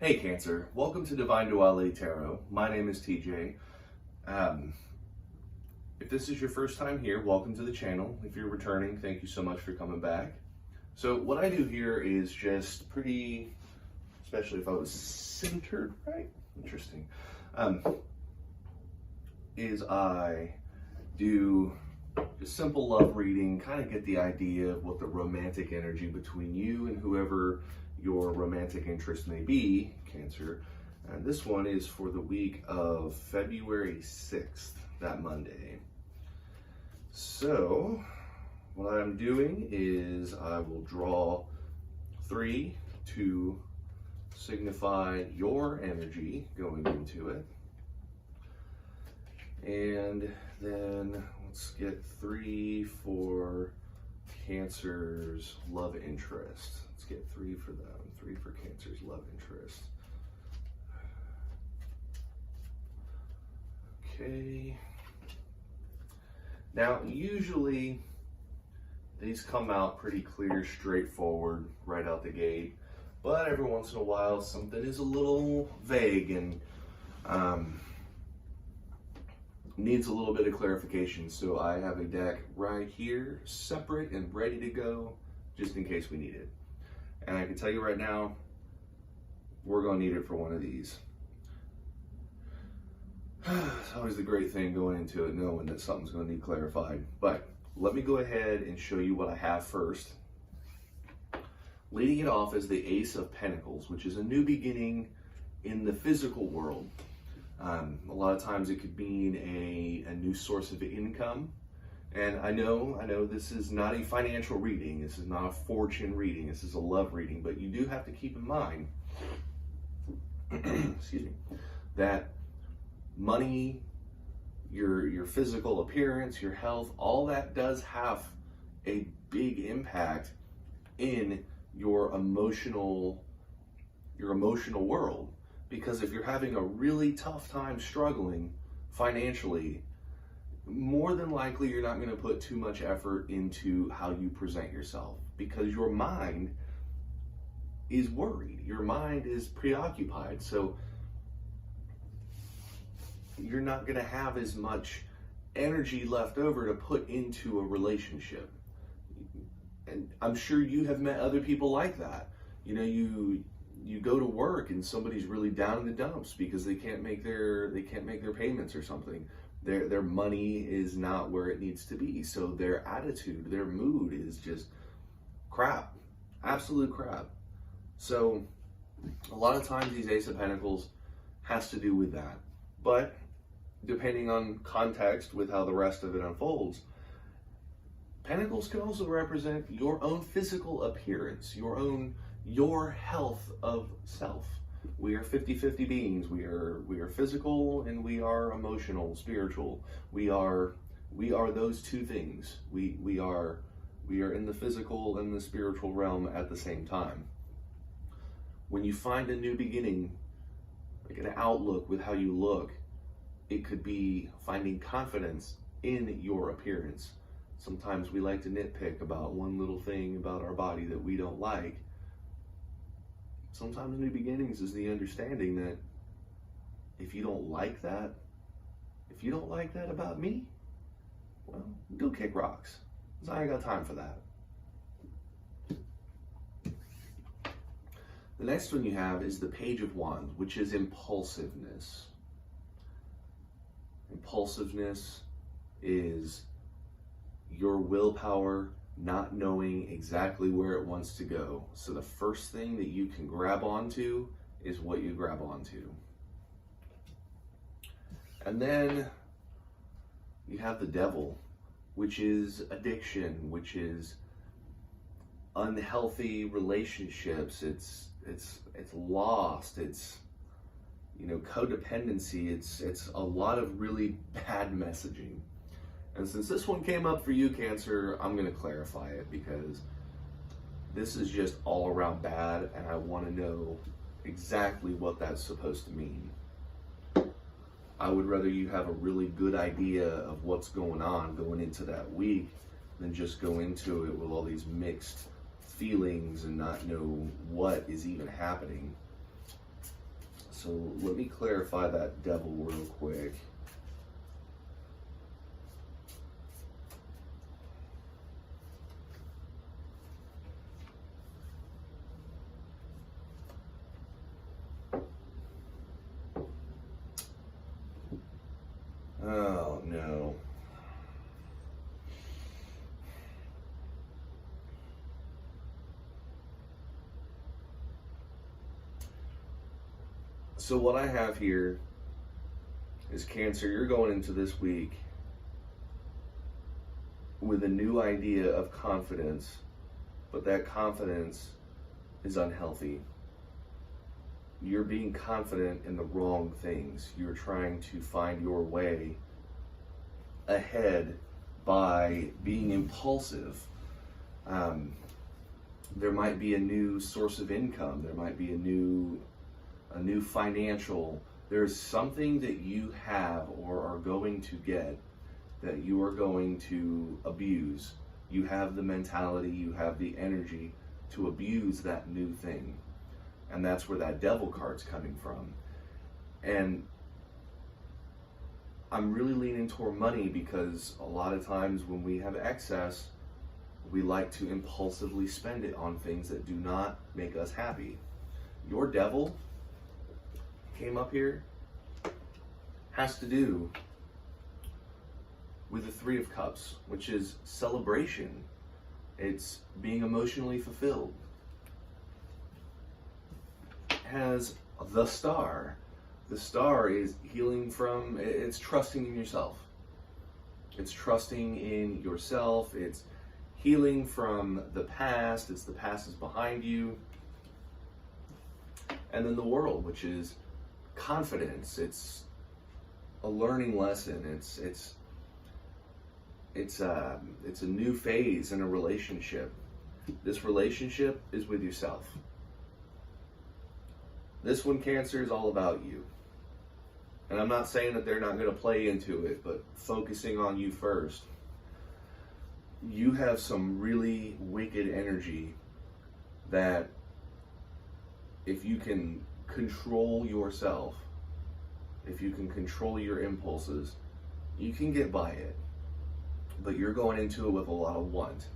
Hey Cancer, welcome to Divine Duality Tarot. My name is TJ. If this is your first time here, welcome to the channel. If you're returning, thank you so much for coming back. So what I do here is just pretty, especially if I was centered, right? Interesting. Is I do just simple love reading, kind of get the idea of what the romantic energy between you and whoever your romantic interest may be, Cancer. And this one is for the week of February 6th, that Monday. So what I'm doing is I will draw 3 to signify your energy going into it. And then let's get 3 for Cancer's love interest. Let's get 3 for them. 3 for Cancer's love interest. Okay. Now, usually these come out pretty clear, straightforward, right out the gate. But every once in a while, something is a little vague and needs a little bit of clarification. So I have a deck right here, separate and ready to go, just in case we need it. And I can tell you right now, we're gonna need it for one of these. It's always the great thing going into it, knowing that something's gonna need clarified. But let me go ahead and show you what I have first. Leading it off is the Ace of Pentacles, which is a new beginning in the physical world. A lot of times it could mean a new source of income. And I know this is not a financial reading. This is not a fortune reading. This is a love reading. But you do have to keep in mind, excuse me, that money, your physical appearance, your health, all that does have a big impact in your emotional world. Because if you're having a really tough time struggling financially, more than likely you're not going to put too much effort into how you present yourself, because your mind is worried, your mind is preoccupied, so you're not going to have as much energy left over to put into a relationship. And I'm sure you have met other people like that. You know, you go to work and somebody's really down in the dumps because they can't make their payments or something. Their money is not where it needs to be. So their attitude, their mood is just crap, absolute crap. So a lot of times these Ace of Pentacles has to do with that. But depending on context with how the rest of it unfolds, Pentacles can also represent your own physical appearance, your health of self. We are 50-50 beings. We are physical and we are emotional, spiritual. We are those two things. We are in the physical and the spiritual realm at the same time. When you find a new beginning, like an outlook with how you look, it could be finding confidence in your appearance. Sometimes we like to nitpick about one little thing about our body that we don't like. Sometimes new beginnings is the understanding that if you don't like that about me, well, go kick rocks, because I ain't got time for that. The next one you have is the Page of Wands, which is impulsiveness. Impulsiveness is your willpower not knowing exactly where it wants to go. So the first thing that you can grab onto is what you grab onto. And then you have the Devil, which is addiction, which is unhealthy relationships. It's lost. It's, you know, codependency. It's a lot of really bad messaging. And since this one came up for you, Cancer, I'm going to clarify it, because this is just all around bad, and I want to know exactly what that's supposed to mean. I would rather you have a really good idea of what's going on going into that week than just go into it with all these mixed feelings and not know what is even happening. So let me clarify that devil real quick. Oh no. So what I have here is Cancer, you're going into this week with a new idea of confidence, but that confidence is unhealthy. You're being confident in the wrong things. You're trying to find your way ahead by being impulsive. There might be a new source of income. There might be a new financial, there's something that you have or are going to get that you are going to abuse. You have the mentality, you have the energy to abuse that new thing. And that's where that devil card's coming from. And I'm really leaning toward money because a lot of times when we have excess, we like to impulsively spend it on things that do not make us happy. Your devil came up here has to do with the Three of Cups, which is celebration. It's being emotionally fulfilled. Has the Star. The Star is healing from, it's trusting in yourself. It's trusting in yourself. It's healing from the past. It's the past is behind you. And then the World, which is confidence. It's a learning lesson. It's a new phase in a relationship. This relationship is with yourself. This one, Cancer, is all about you. And I'm not saying that they're not going to play into it, but focusing on you first. You have some really wicked energy that if you can control yourself, if you can control your impulses, you can get by it. But you're going into it with a lot of want.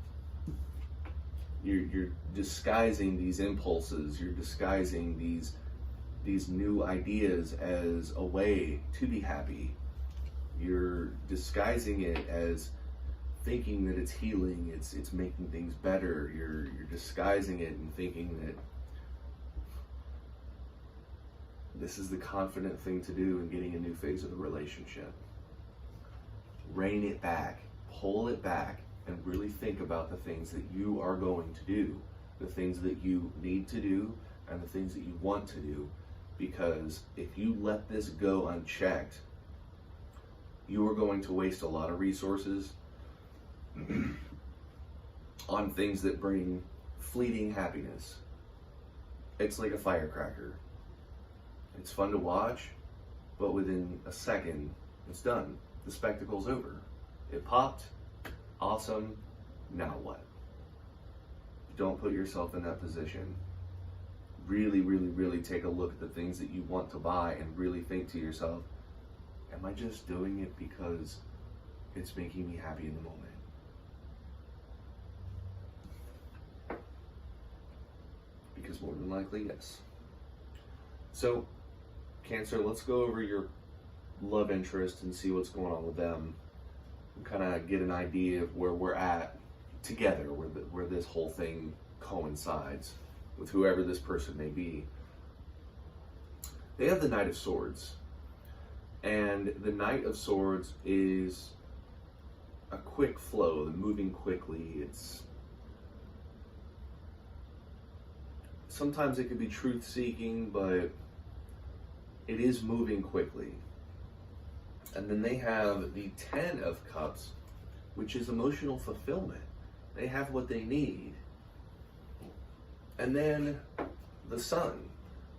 You're disguising these impulses, you're disguising these new ideas as a way to be happy. You're disguising it as thinking that it's healing, it's making things better. You're disguising it and thinking that this is the confident thing to do in getting a new phase of the relationship. Rein it back, pull it back, and really think about the things that you are going to do, the things that you need to do, and the things that you want to do. Because if you let this go unchecked, you are going to waste a lot of resources on things that bring fleeting happiness. It's like a firecracker. It's fun to watch, but within a second, it's done. The spectacle's over. It popped. Awesome. Now what? Don't put yourself in that position. Really, really, really take a look at the things that you want to buy and really think to yourself, am I just doing it because it's making me happy in the moment? Because more than likely, yes. So, Cancer, let's go over your love interest and see what's going on with them. Kind of get an idea of where we're at together, where this whole thing coincides with whoever this person may be. They have the Knight of Swords. And the Knight of Swords is a quick flow, the moving quickly. It's sometimes it could be truth-seeking, but it is moving quickly. And then they have the Ten of Cups, which is emotional fulfillment. They have what they need. And then the Sun,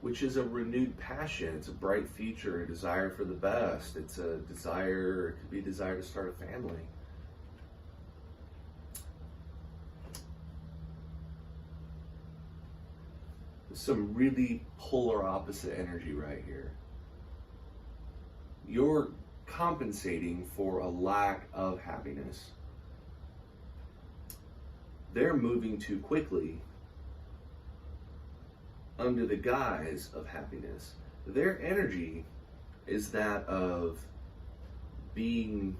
which is a renewed passion. It's a bright future, a desire for the best. It's a desire, it could be a desire to start a family. The some really polar opposite energy right here. You're compensating for a lack of happiness. They're moving too quickly under the guise of happiness. Their energy is that of being,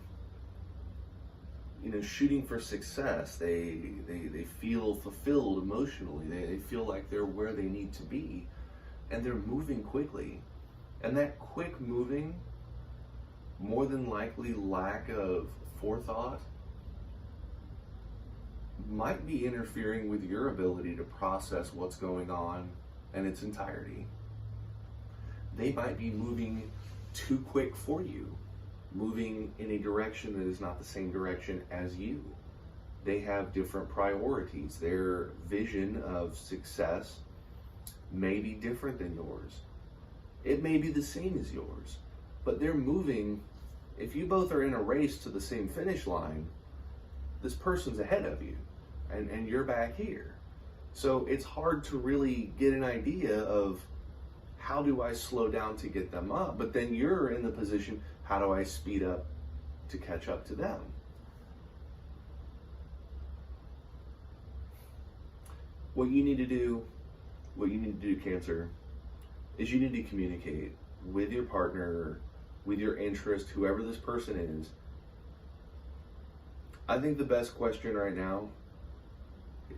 shooting for success. They feel fulfilled emotionally. They feel like they're where they need to be, and they're moving quickly. And that quick moving, more than likely lack of forethought, might be interfering with your ability to process what's going on in its entirety. They might be moving too quick for you, moving in a direction that is not the same direction as you. They have different priorities. Their vision of success may be different than yours. It may be the same as yours, but they're moving. If you both are in a race to the same finish line, this person's ahead of you, and you're back here. So it's hard to really get an idea of, how do I slow down to get them up? But then you're in the position, how do I speed up to catch up to them? What you need to do, Cancer, is you need to communicate with your partner, with your interest, whoever this person is. I think the best question right now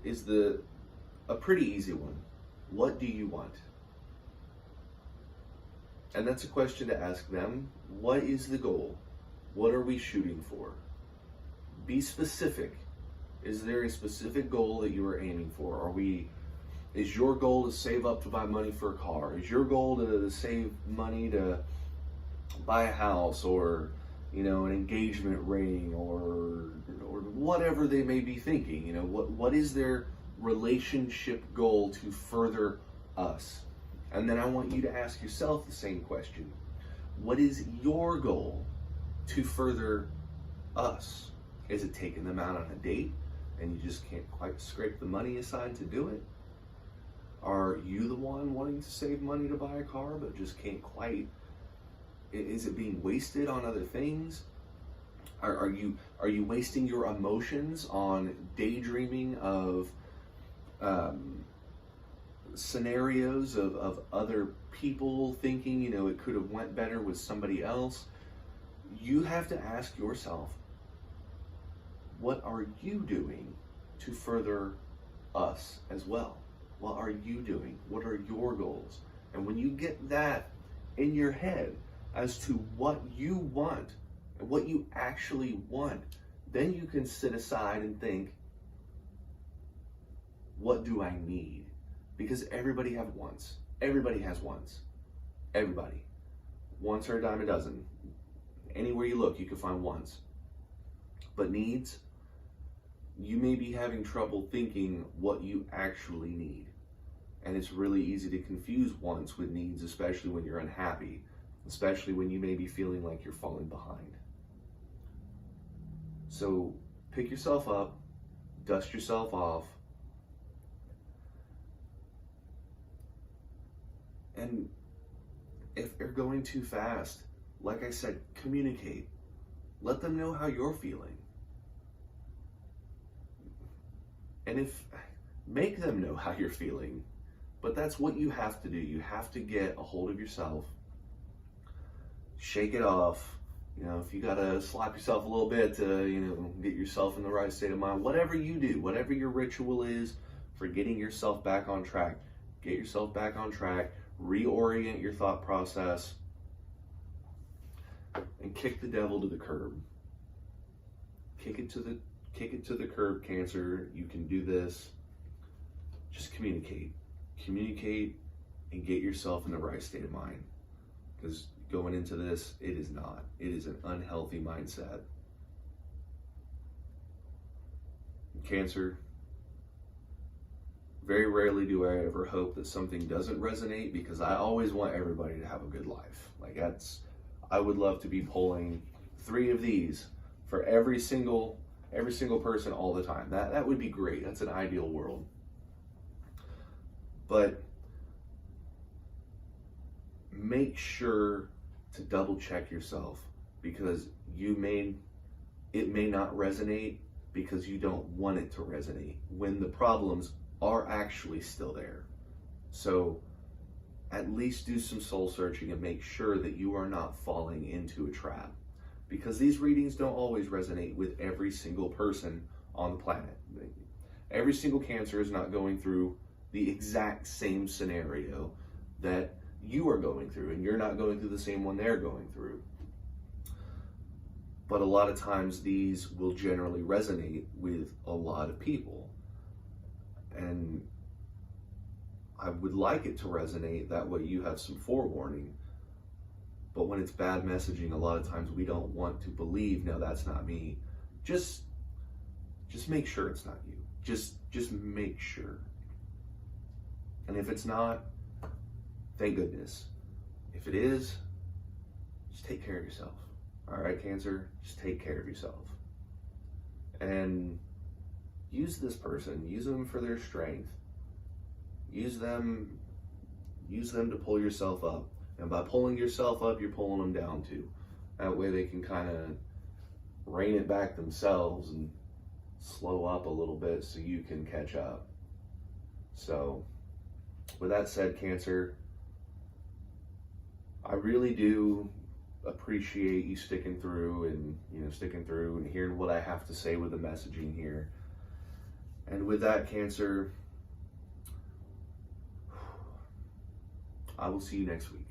is a pretty easy one. What do you want? And that's a question to ask them. What is the goal? What are we shooting for? Be specific. Is there a specific goal that you are aiming for? Is your goal to save up to buy money for a car? Is your goal to save money to buy a house, or an engagement ring, or whatever they may be thinking? What is their relationship goal to further us? And then I want you to ask yourself the same question. What is your goal to further us? Is it taking them out on a date and you just can't quite scrape the money aside to do it? Are you the one wanting to save money to buy a car but just can't quite? Is it being wasted on other things? Are you wasting your emotions on daydreaming of scenarios of other people, thinking it could have went better with somebody else? You have to ask yourself, what are you doing to further us as well? What are you doing? What are your goals? And when you get that in your head as to what you want and what you actually want, then you can sit aside and think, what do I need? Because everybody has wants. Everybody has wants. Everybody. Wants are a dime a dozen. Anywhere you look, you can find wants. But needs, you may be having trouble thinking what you actually need. And it's really easy to confuse wants with needs, especially when you're unhappy, especially when you may be feeling like you're falling behind. So pick yourself up, dust yourself off, and if they're going too fast, like I said, communicate. Let them know how you're feeling. And make them know how you're feeling. But that's what you have to do. You have to get a hold of yourself, shake it off. If you gotta slap yourself a little bit to, get yourself in the right state of mind, whatever you do, whatever your ritual is for getting yourself back on track, get yourself back on track, reorient your thought process, and kick the devil to the curb. Kick it to the curb, Cancer. You can do this. Just communicate. Communicate and get yourself in the right state of mind. Because going into this, it is not. It is an unhealthy mindset. Cancer, very rarely do I ever hope that something doesn't resonate, because I always want everybody to have a good life. I would love to be pulling 3 of these for every single person all the time. That would be great. That's an ideal world. But make sure to double check yourself, because it may not resonate because you don't want it to resonate when the problems are actually still there. So at least do some soul searching and make sure that you are not falling into a trap, because these readings don't always resonate with every single person on the planet. Every single Cancer is not going through the exact same scenario that you are going through, and you're not going through the same one they're going through. But a lot of times these will generally resonate with a lot of people. And I would like it to resonate that way. You have some forewarning. But when it's bad messaging, a lot of times we don't want to believe, no, that's not me. Just make sure it's not you. Just make sure. And if it's not, thank goodness. If it is, just take care of yourself. All right, Cancer, just take care of yourself. And use this person, use them for their strength. Use them to pull yourself up. And by pulling yourself up, you're pulling them down too. That way they can kind of rein it back themselves and slow up a little bit so you can catch up. So, with that said, Cancer, I really do appreciate you sticking through and hearing what I have to say with the messaging here. And with that, Cancer, I will see you next week.